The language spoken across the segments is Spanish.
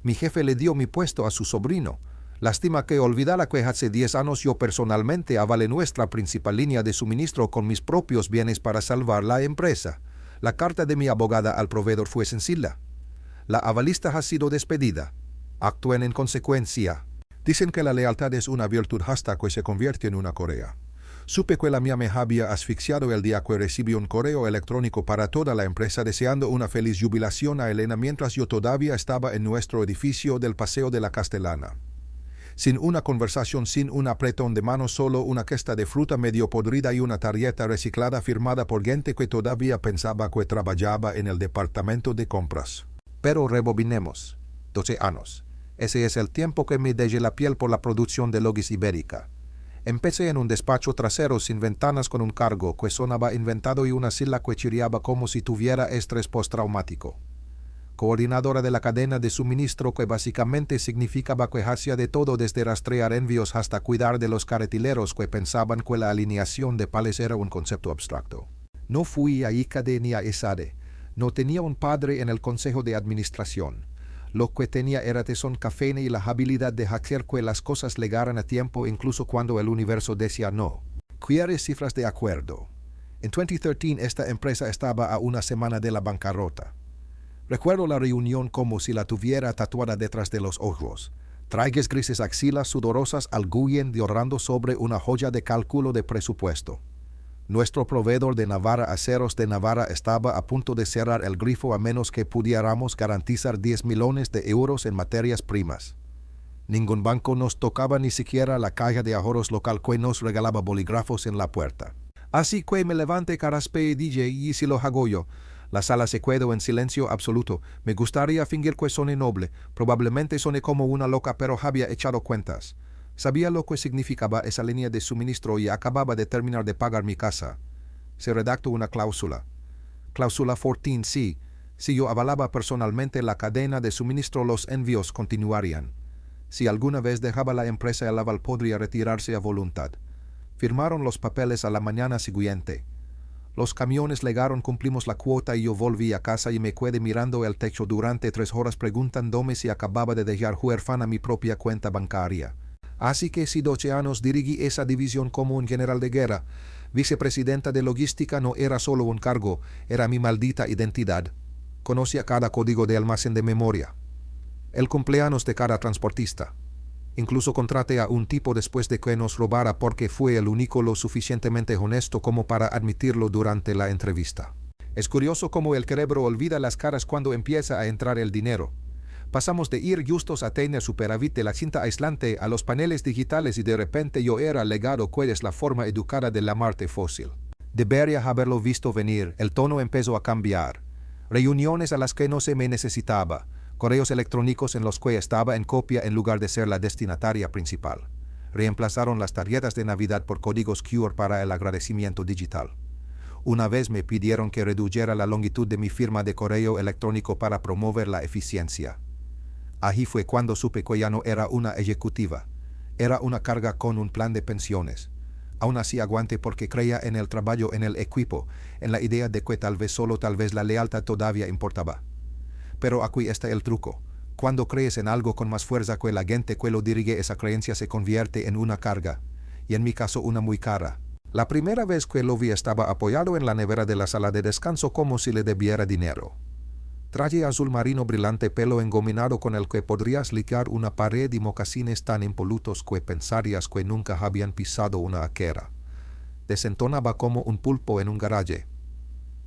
Mi jefe le dio mi puesto a su sobrino. Lástima que olvidara que hace 10 años yo personalmente avalé nuestra principal línea de suministro con mis propios bienes para salvar la empresa. La carta de mi abogada al proveedor fue sencilla. La avalista ha sido despedida. Actúen en consecuencia. Dicen que la lealtad es una virtud hasta que se convierte en una corea. Supe que la mía me había asfixiado el día que recibí un correo electrónico para toda la empresa deseando una feliz jubilación a Elena mientras yo todavía estaba en nuestro edificio del Paseo de la Castellana. Sin una conversación, sin un apretón de mano, solo una cesta de fruta medio podrida y una tarjeta reciclada firmada por gente que todavía pensaba que trabajaba en el departamento de compras. Pero rebobinemos. 12 años. Ese es el tiempo que me dejé la piel por la producción de Logis Ibérica. Empecé en un despacho trasero sin ventanas con un cargo que sonaba inventado y una silla que chirriaba como si tuviera estrés postraumático. Coordinadora de la cadena de suministro que básicamente significaba que hacía de todo desde rastrear envíos hasta cuidar de los carretileros que pensaban que la alineación de pales era un concepto abstracto. No fui a ICADE ni a ESADE. No tenía un padre en el consejo de administración. Lo que tenía era tesón cafeína y la habilidad de hacer que las cosas llegaran a tiempo incluso cuando el universo decía no. ¿Quieres cifras de acuerdo? En 2013 esta empresa estaba a una semana de la bancarrota. Recuerdo la reunión como si la tuviera tatuada detrás de los ojos. Trajes grises axilas sudorosas arguyen llorando sobre una joya de cálculo de presupuesto. Nuestro proveedor de Navarra Aceros de Navarra estaba a punto de cerrar el grifo a menos que pudiéramos garantizar 10 millones de euros en materias primas. Ningún banco nos tocaba, ni siquiera la caja de ahorros local que nos regalaba bolígrafos en la puerta. Así que me levanté, caraspe y dije, ¿y si lo hago yo? La sala se quedó en silencio absoluto. Me gustaría fingir que soné noble. Probablemente soné como una loca, pero había echado cuentas. Sabía lo que significaba esa línea de suministro y acababa de terminar de pagar mi casa. Se redactó una cláusula. Cláusula 14C. Si yo avalaba personalmente la cadena de suministro, los envíos continuarían. Si alguna vez dejaba la empresa, el aval podría retirarse a voluntad. Firmaron los papeles a la mañana siguiente. Los camiones llegaron, cumplimos la cuota y yo volví a casa y me quedé mirando el techo durante 3 horas preguntándome si acababa de dejar huérfana mi propia cuenta bancaria. Así que si 12 años dirigí esa división como un general de guerra, vicepresidenta de logística no era solo un cargo, era mi maldita identidad. Conocía cada código de almacén de memoria, el cumpleaños de cada transportista. Incluso contraté a un tipo después de que nos robara porque fue el único lo suficientemente honesto como para admitirlo durante la entrevista. Es curioso cómo el cerebro olvida las caras cuando empieza a entrar el dinero. Pasamos de ir justos a tener superávit de la cinta aislante a los paneles digitales y de repente yo era legado que es la forma educada de la Marte fósil. Debería haberlo visto venir, el tono empezó a cambiar. Reuniones a las que no se me necesitaba. Correos electrónicos en los que estaba en copia en lugar de ser la destinataria principal. Reemplazaron las tarjetas de Navidad por códigos QR para el agradecimiento digital. Una vez me pidieron que redujera la longitud de mi firma de correo electrónico para promover la eficiencia. Ahí fue cuando supe que ya no era una ejecutiva. Era una carga con un plan de pensiones. Aún así aguanté porque creía en el trabajo, en el equipo, en la idea de que tal vez solo tal vez la lealtad todavía importaba. Pero aquí está el truco. Cuando crees en algo con más fuerza que la gente que lo dirige, esa creencia se convierte en una carga, y en mi caso una muy cara. La primera vez que lo vi estaba apoyado en la nevera de la sala de descanso como si le debiera dinero. Traje azul marino brillante, pelo engominado con el que podrías ligar una pared y mocasines tan impolutos que pensarías que nunca habían pisado una acera. Desentonaba como un pulpo en un garaje.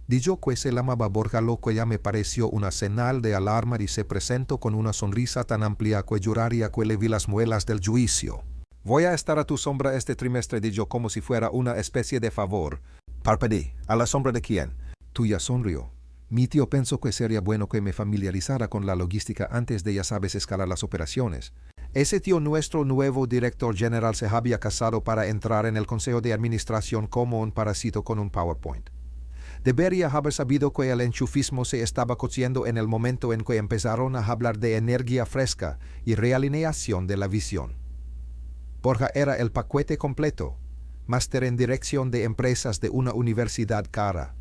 Dijo que se llamaba Borja, lo que ya me pareció una señal de alarma y se presentó con una sonrisa tan amplia que juraría que le vi las muelas del juicio. Voy a estar a tu sombra este trimestre, dijo como si fuera una especie de favor. Parpadeé. ¿A la sombra de quién? Tuya, sonrió. Mi tío pensó que sería bueno que me familiarizara con la logística antes de, ya sabes, escalar las operaciones. Ese tío, nuestro nuevo director general, se había casado para entrar en el consejo de administración como un parásito con un PowerPoint. Debería haber sabido que el enchufismo se estaba cociendo en el momento en que empezaron a hablar de energía fresca y realineación de la visión. Borja era el paquete completo, máster en dirección de empresas de una universidad cara.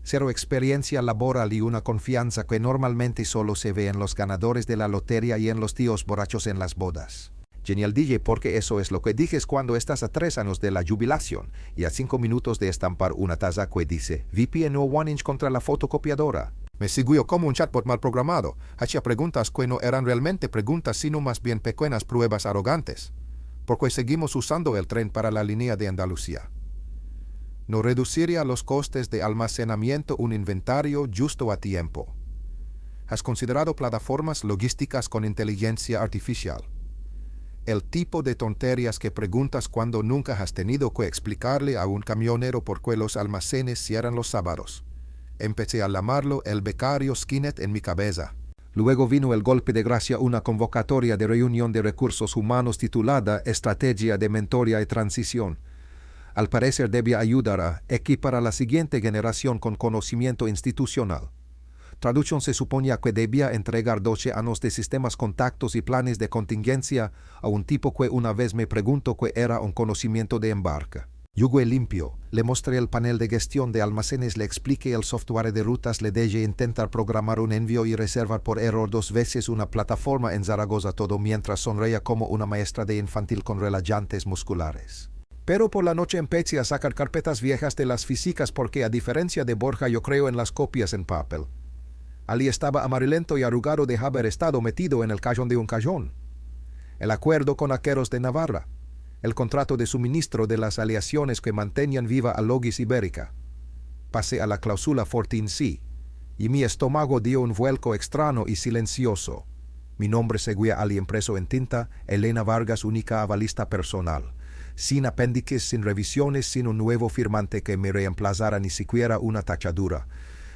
cero experiencia laboral y una confianza que normalmente solo se ve en los ganadores de la lotería y en los tíos borrachos en las bodas. Genial DJ, porque eso es lo que dices cuando estás a 3 años de la jubilación y a 5 minutos de estampar una taza que dice VPN o 1 inch contra la fotocopiadora. Me siguió como un chatbot mal programado. Hacía preguntas que no eran realmente preguntas, sino más bien pequeñas pruebas arrogantes. Porque seguimos usando el tren para la línea de Andalucía. No reduciría los costes de almacenamiento un inventario justo a tiempo. ¿Has considerado plataformas logísticas con inteligencia artificial? El tipo de tonterías que preguntas cuando nunca has tenido que explicarle a un camionero por qué los almacenes cierran los sábados. Empecé a llamarlo el becario Skinnet en mi cabeza. Luego vino el golpe de gracia, una convocatoria de reunión de recursos humanos titulada Estrategia de Mentoría y Transición. Al parecer debía ayudar a equipar a la siguiente generación con conocimiento institucional. Traducción: se suponía que debía entregar 12 años de sistemas, contactos y planes de contingencia a un tipo que una vez me preguntó qué era un conocimiento de embarque. Yugué limpio, le mostré el panel de gestión de almacenes, le expliqué el software de rutas, le dejé intentar programar un envío y reservar por error 2 veces una plataforma en Zaragoza, todo mientras sonreía como una maestra de infantil con relajantes musculares. Pero por la noche empecé a sacar carpetas viejas de las físicas porque, a diferencia de Borja, yo creo en las copias en papel. Ali estaba amarillento y arrugado de haber estado metido en el cajón de un cajón. El acuerdo con Aqueros de Navarra. El contrato de suministro de las aleaciones que mantenían viva a Logis Ibérica. Pasé a la cláusula 14C, y mi estómago dio un vuelco extraño y silencioso. Mi nombre seguía ali impreso en tinta: Elena Vargas, única avalista personal. Sin apéndices, sin revisiones, sin un nuevo firmante que me reemplazara, ni siquiera una tachadura.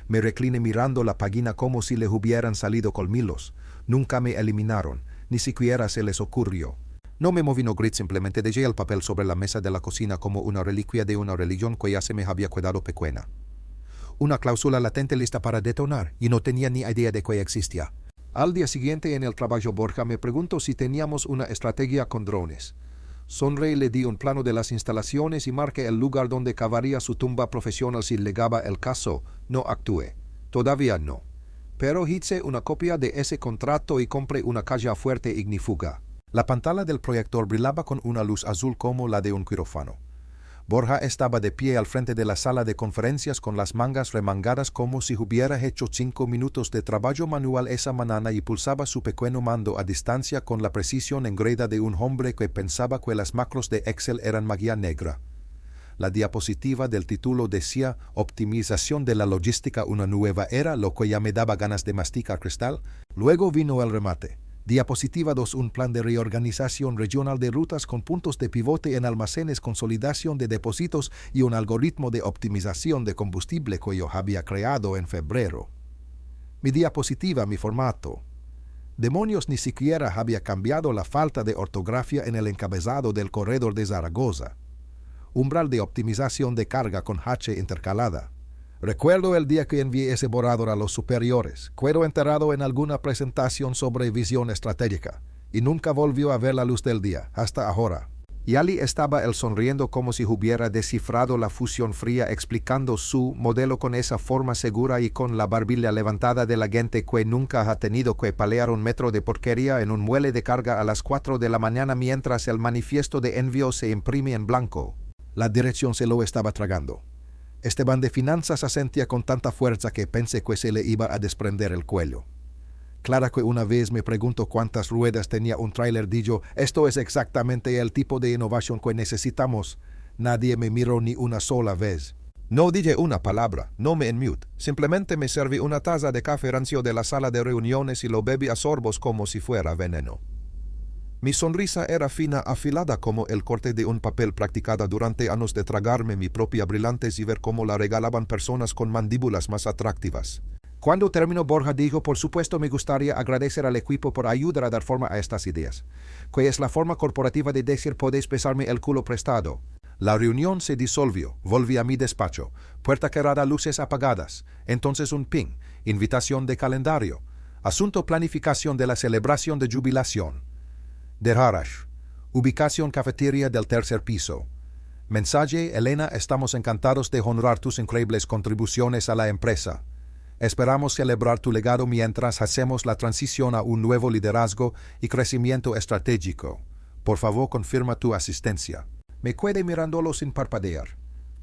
Me recliné mirando la página como si le hubieran salido colmillos. Nunca me eliminaron, ni siquiera se les ocurrió. No me moví, no grité, simplemente dejé el papel sobre la mesa de la cocina como una reliquia de una religión que ya se me había quedado pequeña. Una cláusula latente lista para detonar, y no tenía ni idea de que existía. Al día siguiente en el trabajo, Borja me preguntó si teníamos una estrategia con drones. Sonreí, le di un plano de las instalaciones y marqué el lugar donde cavaría su tumba profesional si llegaba el caso. No actué. Todavía no. Pero hice una copia de ese contrato y compré una caja fuerte ignífuga. La pantalla del proyector brillaba con una luz azul como la de un quirófano. Borja estaba de pie al frente de la sala de conferencias con las mangas remangadas como si hubiera hecho 5 minutos de trabajo manual esa mañana y pulsaba su pequeño mando a distancia con la precisión engreída de un hombre que pensaba que las macros de Excel eran magia negra. La diapositiva del título decía Optimización de la logística, una nueva era, lo que ya me daba ganas de masticar cristal. Luego vino el remate. Diapositiva 2, un plan de reorganización regional de rutas con puntos de pivote en almacenes, consolidación de depósitos y un algoritmo de optimización de combustible que yo había creado en febrero. Mi diapositiva, mi formato. Demonios, ni siquiera había cambiado la falta de ortografía en el encabezado del corredor de Zaragoza. Umbral de optimización de carga con H intercalada. Recuerdo el día que envié ese borrador a los superiores. Quedó enterrado en alguna presentación sobre visión estratégica, y nunca volvió a ver la luz del día, hasta ahora. Y allí estaba él sonriendo como si hubiera descifrado la fusión fría, explicando su modelo con esa forma segura y con la barbilla levantada de la gente que nunca ha tenido que palear un metro de porquería en un muelle de carga a las 4 de la mañana mientras el manifiesto de envío se imprime en blanco. La dirección se lo estaba tragando. Esteban de Finanzas asentía con tanta fuerza que pensé que se le iba a desprender el cuello. Clara, que una vez me preguntó cuántas ruedas tenía un tráiler, dijo: esto es exactamente el tipo de innovación que necesitamos. Nadie me miró ni una sola vez. No dije una palabra, no me enmute. Simplemente me serví una taza de café rancio de la sala de reuniones y lo bebí a sorbos como si fuera veneno. Mi sonrisa era fina, afilada como el corte de un papel, practicada durante años de tragarme mi propia brillantes y ver cómo la regalaban personas con mandíbulas más atractivas. Cuando terminó, Borja dijo: por supuesto, me gustaría agradecer al equipo por ayudar a dar forma a estas ideas, que es la forma corporativa de decir podéis besarme el culo prestado. La reunión se disolvió, volví a mi despacho, puerta cerrada, luces apagadas, entonces un ping, invitación de calendario, asunto planificación de la celebración de jubilación. Der Harash, ubicación cafetería del 3er piso. Mensaje, Elena, estamos encantados de honrar tus increíbles contribuciones a la empresa. Esperamos celebrar tu legado mientras hacemos la transición a un nuevo liderazgo y crecimiento estratégico. Por favor, confirma tu asistencia. Me quedé mirándolo sin parpadear.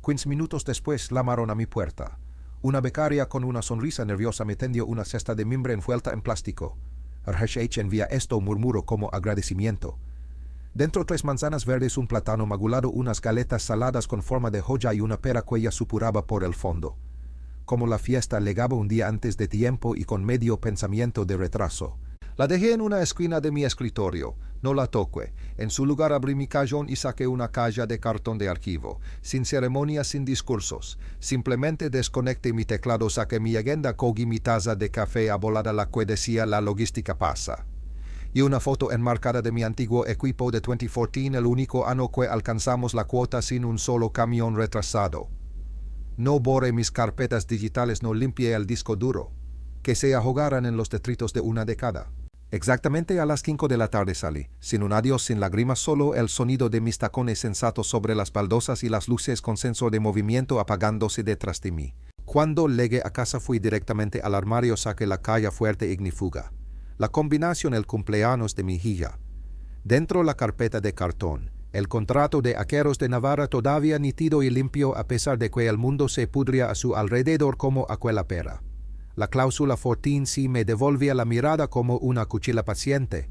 15 minutos después llamaron a mi puerta. Una becaria con una sonrisa nerviosa me tendió una cesta de mimbre envuelta en plástico. RHH envía esto, murmuró como agradecimiento. Dentro 3 manzanas verdes, un plátano magulado, unas galetas saladas con forma de joya y una pera que ella supuraba por el fondo. Como la fiesta llegaba un día antes de tiempo y con medio pensamiento de retraso. La dejé en una esquina de mi escritorio. No la toqué. En su lugar abrí mi cajón y saqué una caja de cartón de archivo. Sin ceremonias, sin discursos. Simplemente desconecté mi teclado, saqué mi agenda, cogí mi taza de café abolada la que decía "La logística pasa". Y una foto enmarcada de mi antiguo equipo de 2014, el único año que alcanzamos la cuota sin un solo camión retrasado. No borré mis carpetas digitales, no limpié el disco duro. Que se ahogaran en los detritos de una década. Exactamente a las 5 de la tarde salí, sin un adiós, sin lágrimas, solo el sonido de mis tacones sensatos sobre las baldosas y las luces con sensor de movimiento apagándose detrás de mí. Cuando llegué a casa fui directamente al armario, saqué la caja fuerte ignífuga. La combinación, el cumpleaños de mi hija. Dentro la carpeta de cartón. El contrato de Aqueros de Navarra todavía nítido y limpio a pesar de que el mundo se pudría a su alrededor como aquella pera. La cláusula 14C me devolvía la mirada como una cuchilla paciente.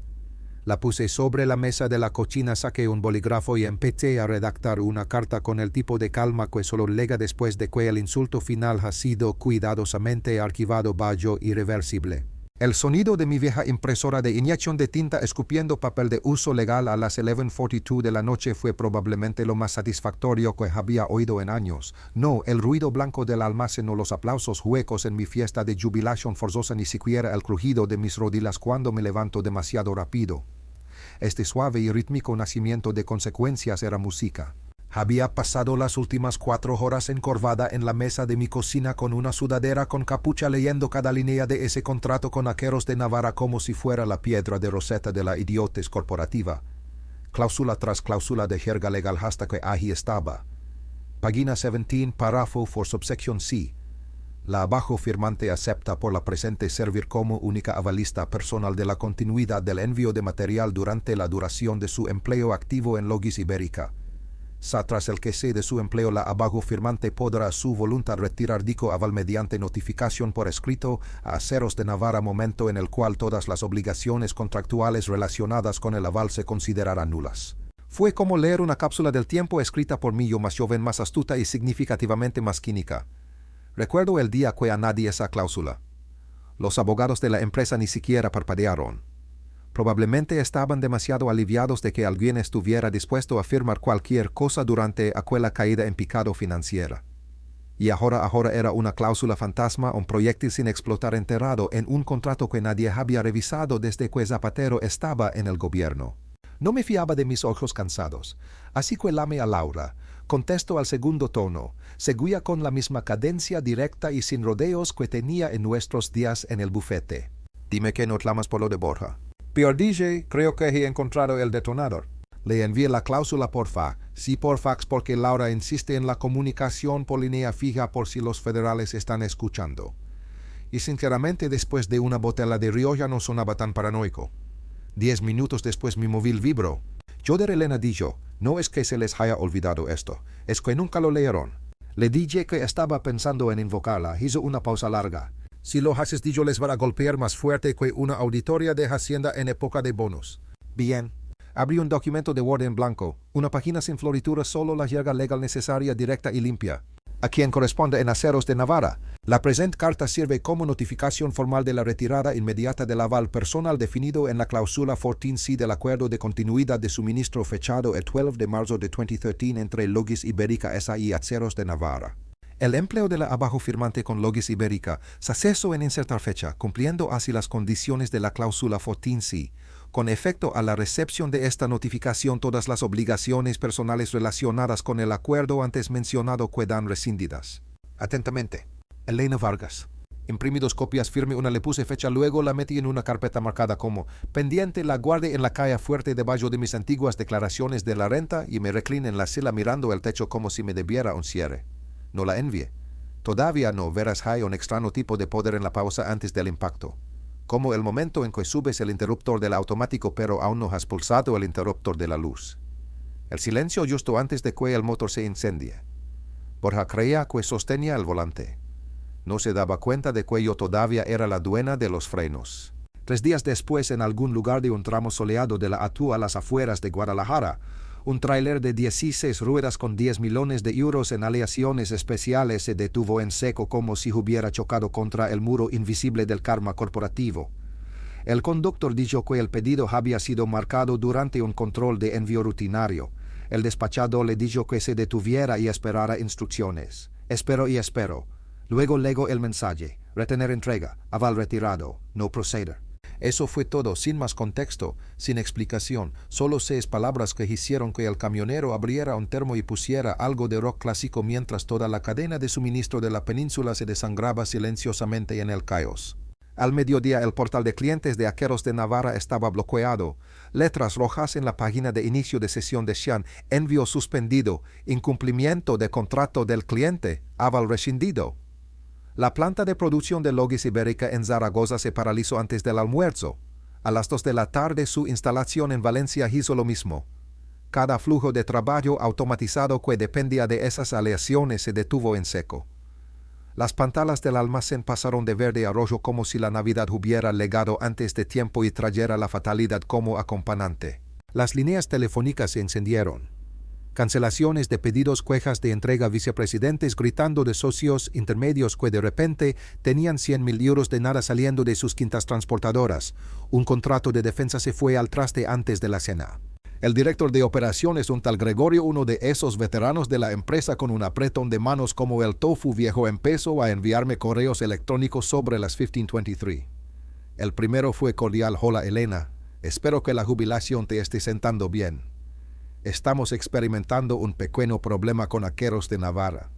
La puse sobre la mesa de la cocina, saqué un bolígrafo y empecé a redactar una carta con el tipo de calma que solo llega después de que el insulto final ha sido cuidadosamente archivado bajo irreversible. El sonido de mi vieja impresora de inyección de tinta escupiendo papel de uso legal a las 11:42 de la noche fue probablemente lo más satisfactorio que había oído en años. No el ruido blanco del almacén o los aplausos huecos en mi fiesta de jubilación forzosa, ni siquiera el crujido de mis rodillas cuando me levanto demasiado rápido. Este suave y rítmico nacimiento de consecuencias era música. Había pasado las últimas 4 horas encorvada en la mesa de mi cocina con una sudadera con capucha, leyendo cada línea de ese contrato con Aqueros de Navarra como si fuera la piedra de Rosetta de la idiotez corporativa. Cláusula tras cláusula de jerga legal hasta que ahí estaba. Página 17, párrafo for subsection C. La abajo firmante acepta por la presente servir como única avalista personal de la continuidad del envío de material durante la duración de su empleo activo en Logis Ibérica. Tras el que cese de su empleo, la abajo firmante podrá a su voluntad retirar dicho aval mediante notificación por escrito a Aceros de Navarra, momento en el cual todas las obligaciones contractuales relacionadas con el aval se considerarán nulas. Fue como leer una cápsula del tiempo escrita por mí, yo más joven, más astuta y significativamente más cínica. Recuerdo el día que añadí esa cláusula. Los abogados de la empresa ni siquiera parpadearon. Probablemente estaban demasiado aliviados de que alguien estuviera dispuesto a firmar cualquier cosa durante aquella caída en picado financiera. Y ahora era una cláusula fantasma, un proyectil sin explotar enterrado en un contrato que nadie había revisado desde que Zapatero estaba en el gobierno. No me fiaba de mis ojos cansados, así que llamé a Laura. Contestó al segundo tono. Seguía con la misma cadencia directa y sin rodeos que tenía en nuestros días en el bufete. Dime que no clamas por lo de Borja. Peor DJ, creo que he encontrado el detonador. Le envié la cláusula por fax. Sí, por fax, porque Laura insiste en la comunicación por línea fija por si los federales están escuchando. Y sinceramente, después de una botella de Rioja no sonaba tan paranoico. 10 minutos después mi móvil vibró. Joder, Elena dijo, no es que se les haya olvidado esto, es que nunca lo leyeron. Le dije que estaba pensando en invocarla. Hizo una pausa larga. Si lo haces, dijo, les va a golpear más fuerte que una auditoría de Hacienda en época de bonos. Bien. Abrí un documento de Word en blanco, una página sin florituras, solo la jerga legal necesaria, directa y limpia. A quien corresponde en Aceros de Navarra. La presente carta sirve como notificación formal de la retirada inmediata del aval personal definido en la cláusula 14C del acuerdo de continuidad de suministro fechado el 12 de marzo de 2013 entre Logis Ibérica S.A. y Aceros de Navarra. El empleo de la abajo firmante con Logis Ibérica se cesó en insertar fecha, cumpliendo así las condiciones de la cláusula 14C. Con efecto a la recepción de esta notificación, todas las obligaciones personales relacionadas con el acuerdo antes mencionado quedan rescindidas. Atentamente, Elena Vargas. Imprimí 2 copias, firme una, le puse fecha, luego la metí en una carpeta marcada como pendiente, la guardé en la caja fuerte debajo de mis antiguas declaraciones de la renta y me recliné en la silla mirando el techo como si me debiera un cierre. No la envié. Todavía no, verás, hay un extraño tipo de poder en la pausa antes del impacto. Como el momento en que subes el interruptor del automático pero aún no has pulsado el interruptor de la luz. El silencio justo antes de que el motor se incendie. Borja creía que sostenía el volante. No se daba cuenta de que yo todavía era la dueña de los frenos. 3 días después, en algún lugar de un tramo soleado de la Atú a las afueras de Guadalajara, un tráiler de 16 ruedas con 10 millones de euros en aleaciones especiales se detuvo en seco como si hubiera chocado contra el muro invisible del karma corporativo. El conductor dijo que el pedido había sido marcado durante un control de envío rutinario. El despachador le dijo que se detuviera y esperara instrucciones. Espero y espero. Luego legó el mensaje: retener entrega, aval retirado, no proceder. Eso fue todo, sin más contexto, sin explicación, solo 6 palabras que hicieron que el camionero abriera un termo y pusiera algo de rock clásico mientras toda la cadena de suministro de la península se desangraba silenciosamente en el caos. Al mediodía el portal de clientes de Aqueros de Navarra estaba bloqueado. Letras rojas en la página de inicio de sesión decían: envío suspendido, incumplimiento de contrato del cliente, aval rescindido. La planta de producción de Logis Ibérica en Zaragoza se paralizó antes del almuerzo. A las 2 de la tarde su instalación en Valencia hizo lo mismo. Cada flujo de trabajo automatizado que dependía de esas aleaciones se detuvo en seco. Las pantalas del almacén pasaron de verde a rojo como si la Navidad hubiera llegado antes de tiempo y trayera la fatalidad como acompañante. Las líneas telefónicas se encendieron. Cancelaciones de pedidos, quejas de entrega, vicepresidentes gritando de socios intermedios que de repente tenían 100.000 euros de nada saliendo de sus quintas transportadoras. Un contrato de defensa se fue al traste antes de la cena. El director de operaciones, un tal Gregorio, uno de esos veteranos de la empresa con un apretón de manos como el tofu viejo, empezó a enviarme correos electrónicos sobre las 1523. El primero fue cordial: hola Elena, espero que la jubilación te esté sentando bien. Estamos experimentando un pequeño problema con Aqueros de Navarra.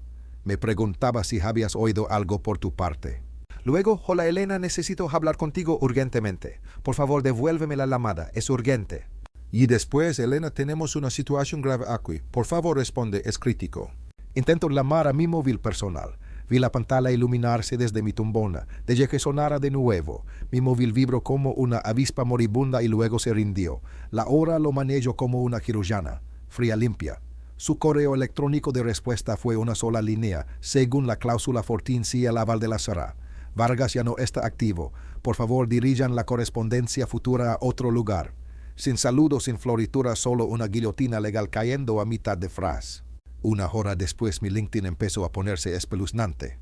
Me preguntaba si habías oído algo por tu parte. Luego: hola Elena, necesito hablar contigo urgentemente. Por favor, devuélveme la llamada, es urgente. Y después: Elena, tenemos una situación grave aquí. Por favor, responde, es crítico. Intento llamar a mi móvil personal. Vi la pantalla iluminarse desde mi tumbona. Dejé que sonara de nuevo. Mi móvil vibró como una avispa moribunda y luego se rindió. La hora lo manejo como una cirujana, fría limpia. Su correo electrónico de respuesta fue una sola línea: según la cláusula 14C, el aval de la SARA. Vargas ya no está activo. Por favor, dirijan la correspondencia futura a otro lugar. Sin saludos, sin floritura, solo una guillotina legal cayendo a mitad de frase. 1 hora después mi LinkedIn empezó a ponerse espeluznante.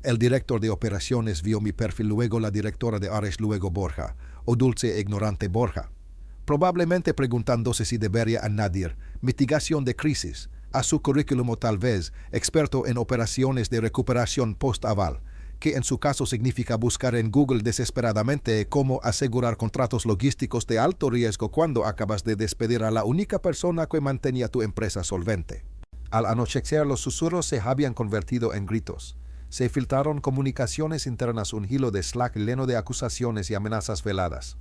El director de operaciones vio mi perfil, luego la directora de Ares, luego Borja, o dulce e ignorante Borja. Probablemente preguntándose si debería añadir mitigación de crisis a su currículum o tal vez experto en operaciones de recuperación post-aval, que en su caso significa buscar en Google desesperadamente cómo asegurar contratos logísticos de alto riesgo cuando acabas de despedir a la única persona que mantenía tu empresa solvente. Al anochecer los susurros se habían convertido en gritos. Se filtraron comunicaciones internas, un hilo de Slack lleno de acusaciones y amenazas veladas.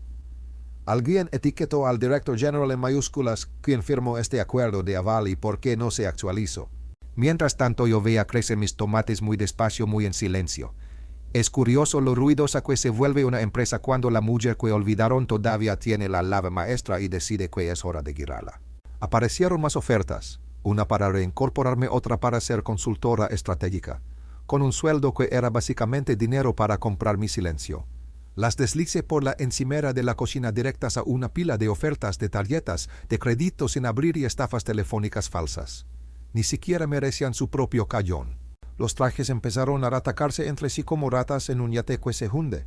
Alguien etiquetó al Director General en mayúsculas, quien firmó este acuerdo de aval y por qué no se actualizó. Mientras tanto yo veía crecer mis tomates muy despacio, muy en silencio. Es curioso lo ruidosa que se vuelve una empresa cuando la mujer que olvidaron todavía tiene la llave maestra y decide que es hora de girarla. Aparecieron más ofertas. Una para reincorporarme, otra para ser consultora estratégica, con un sueldo que era básicamente dinero para comprar mi silencio. Las deslicé por la encimera de la cocina directas a una pila de ofertas, de tarjetas, de crédito sin abrir y estafas telefónicas falsas. Ni siquiera merecían su propio callón. Los trajes empezaron a atacarse entre sí como ratas en un yate que se hunde.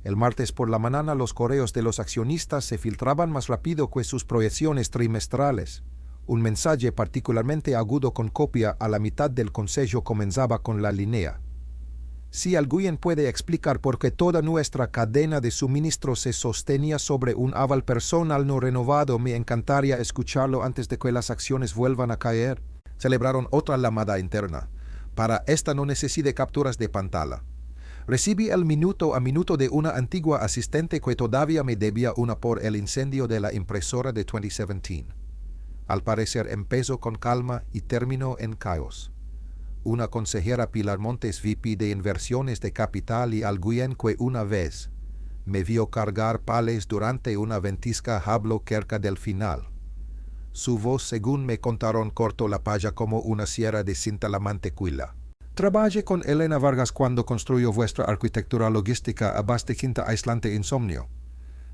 El martes por la mañana los correos de los accionistas se filtraban más rápido que sus proyecciones trimestrales. Un mensaje particularmente agudo con copia a la mitad del consejo comenzaba con la línea: si alguien puede explicar por qué toda nuestra cadena de suministro se sostenía sobre un aval personal no renovado, me encantaría escucharlo antes de que las acciones vuelvan a caer. Celebraron otra llamada interna. Para esta no necesite capturas de pantalla. Recibí el minuto a minuto de una antigua asistente que todavía me debía una por el incendio de la impresora de 2017. Al parecer empezó con calma y terminó en caos. Una consejera Pilar Montes, VP de Inversiones de Capital y alguien que una vez me vio cargar pales durante una ventisca habló cerca del final. Su voz, según me contaron, cortó la palla como una sierra de cinta la mantequilla. Trabajé con Elena Vargas cuando construyó vuestra arquitectura logística a base de quinta aislante insomnio.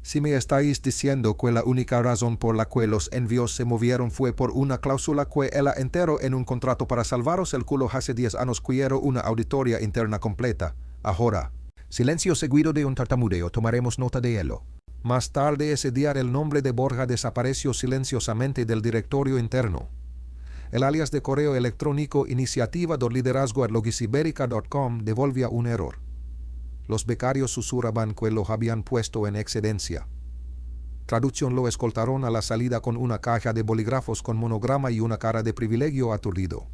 Si me estáis diciendo que la única razón por la que los envíos se movieron fue por una cláusula que ella enteró en un contrato para salvaros el culo hace 10 años, quiero una auditoría interna completa. Ahora. Silencio seguido de un tartamudeo, tomaremos nota de ello. Más tarde ese día el nombre de Borja desapareció silenciosamente del directorio interno. El alias de correo electrónico iniciativa del liderazgo at logisiberica.com devolvía un error. Los becarios susurraban que lo habían puesto en excedencia. Traducción: lo escoltaron a la salida con una caja de bolígrafos con monograma y una cara de privilegio aturdido.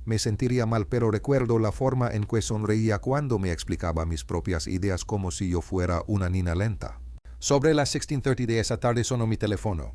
Me sentiría mal, pero recuerdo la forma en que sonreía cuando me explicaba mis propias ideas como si yo fuera una niña lenta. Sobre las 16:30 de esa tarde sonó mi teléfono.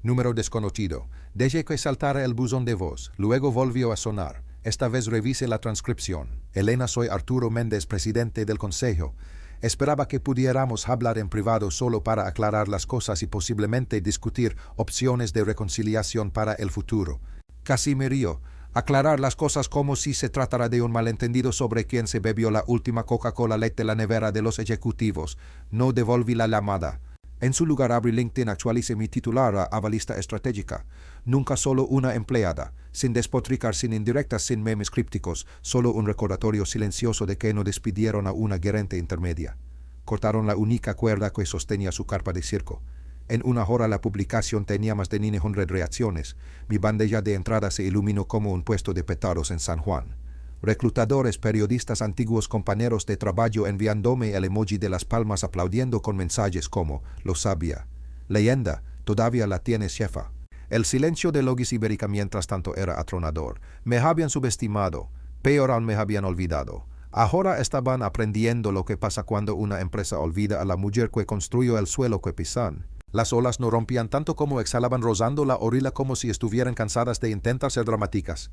Número desconocido. Dejé que saltara el buzón de voz. Luego volvió a sonar. Esta vez revise la transcripción. Elena, soy Arturo Méndez, presidente del consejo. Esperaba que pudiéramos hablar en privado solo para aclarar las cosas y posiblemente discutir opciones de reconciliación para el futuro. Casi me río. Aclarar las cosas como si se tratara de un malentendido sobre quién se bebió la última Coca-Cola Light de la nevera de los ejecutivos. No devolví la llamada. En su lugar abrí LinkedIn, actualicé mi titular a Avalista Estratégica. Nunca solo una empleada, sin despotricar, sin indirectas, sin memes crípticos, solo un recordatorio silencioso de que no despidieron a una gerente intermedia. Cortaron la única cuerda que sostenía su carpa de circo. En una hora la publicación tenía más de 900 reacciones. Mi bandeja de entrada se iluminó como un puesto de petardos en San Juan. Reclutadores, periodistas, antiguos compañeros de trabajo enviándome el emoji de las palmas aplaudiendo con mensajes como «Lo sabía», «Leyenda, todavía la tienes, jefa». El silencio de Logis Ibérica mientras tanto era atronador. Me habían subestimado, peor aún me habían olvidado. Ahora estaban aprendiendo lo que pasa cuando una empresa olvida a la mujer que construyó el suelo que pisan. Las olas no rompían tanto como exhalaban rozando la orilla como si estuvieran cansadas de intentar ser dramáticas.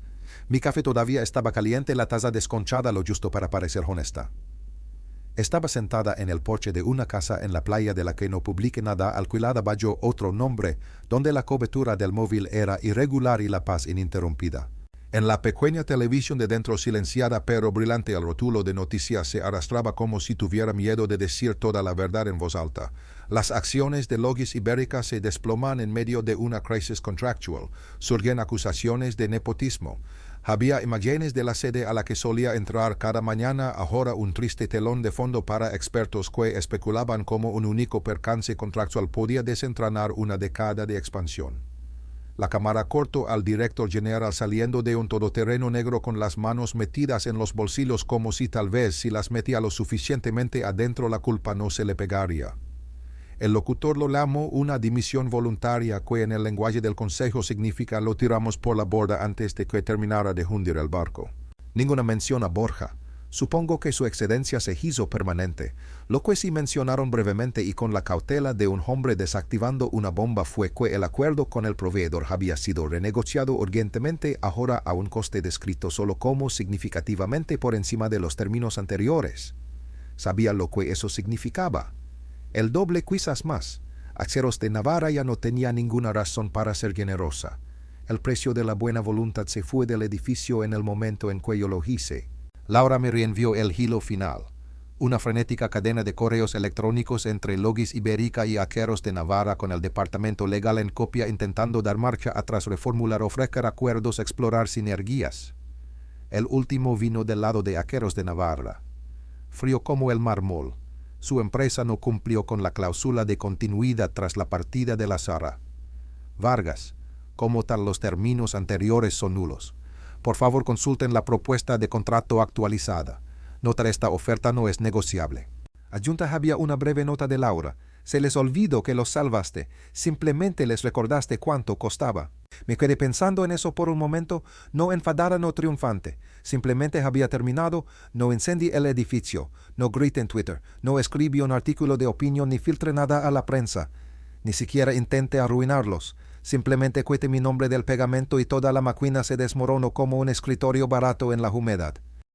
Mi café todavía estaba caliente, la taza desconchada lo justo para parecer honesta. Estaba sentada en el porche de una casa en la playa de la que no publiqué nada, alquilada bajo otro nombre, donde la cobertura del móvil era irregular y la paz ininterrumpida. En la pequeña televisión de dentro, silenciada pero brillante, el rótulo de noticias se arrastraba como si tuviera miedo de decir toda la verdad en voz alta. Las acciones de Logis Ibérica se desploman en medio de una crisis contractual. Surgen acusaciones de nepotismo. Había imágenes de la sede a la que solía entrar cada mañana, ahora un triste telón de fondo para expertos que especulaban cómo un único percance contractual podía desentrañar una década de expansión. La cámara cortó al director general saliendo de un todoterreno negro con las manos metidas en los bolsillos como si tal vez si las metía lo suficientemente adentro la culpa no se le pegaría. El locutor lo llamó una dimisión voluntaria que en el lenguaje del consejo significa lo tiramos por la borda antes de que terminara de hundir el barco. Ninguna mención a Borja. Supongo que su excedencia se hizo permanente. Lo que sí mencionaron brevemente y con la cautela de un hombre desactivando una bomba fue que el acuerdo con el proveedor había sido renegociado urgentemente, ahora a un coste descrito solo como significativamente por encima de los términos anteriores. Sabía lo que eso significaba. El doble, quizás más. Aceros de Navarra ya no tenía ninguna razón para ser generosa. El precio de la buena voluntad se fue del edificio en el momento en que yo lo hice. Laura me reenvió el hilo final. Una frenética cadena de correos electrónicos entre Logis Ibérica y Aceros de Navarra con el departamento legal en copia intentando dar marcha atrás, reformular, ofrecer acuerdos, explorar sinergias. El último vino del lado de Aceros de Navarra. Frío como el mármol. Su empresa no cumplió con la cláusula de continuidad tras la partida de la Sara. Vargas, como tal los términos anteriores son nulos. Por favor, consulten la propuesta de contrato actualizada. Notar esta oferta no es negociable. Adjunta había una breve nota de Laura. Se les olvidó que los salvaste. Simplemente les recordaste cuánto costaba. Me quedé pensando en eso por un momento, no enfadada no triunfante. Simplemente había terminado, no incendié el edificio, no grité en Twitter, no escribí un artículo de opinión ni filtré nada a la prensa. Ni siquiera intenté arruinarlos. Simplemente quité mi nombre del pegamento y toda la máquina se desmoronó como un escritorio barato en la humedad.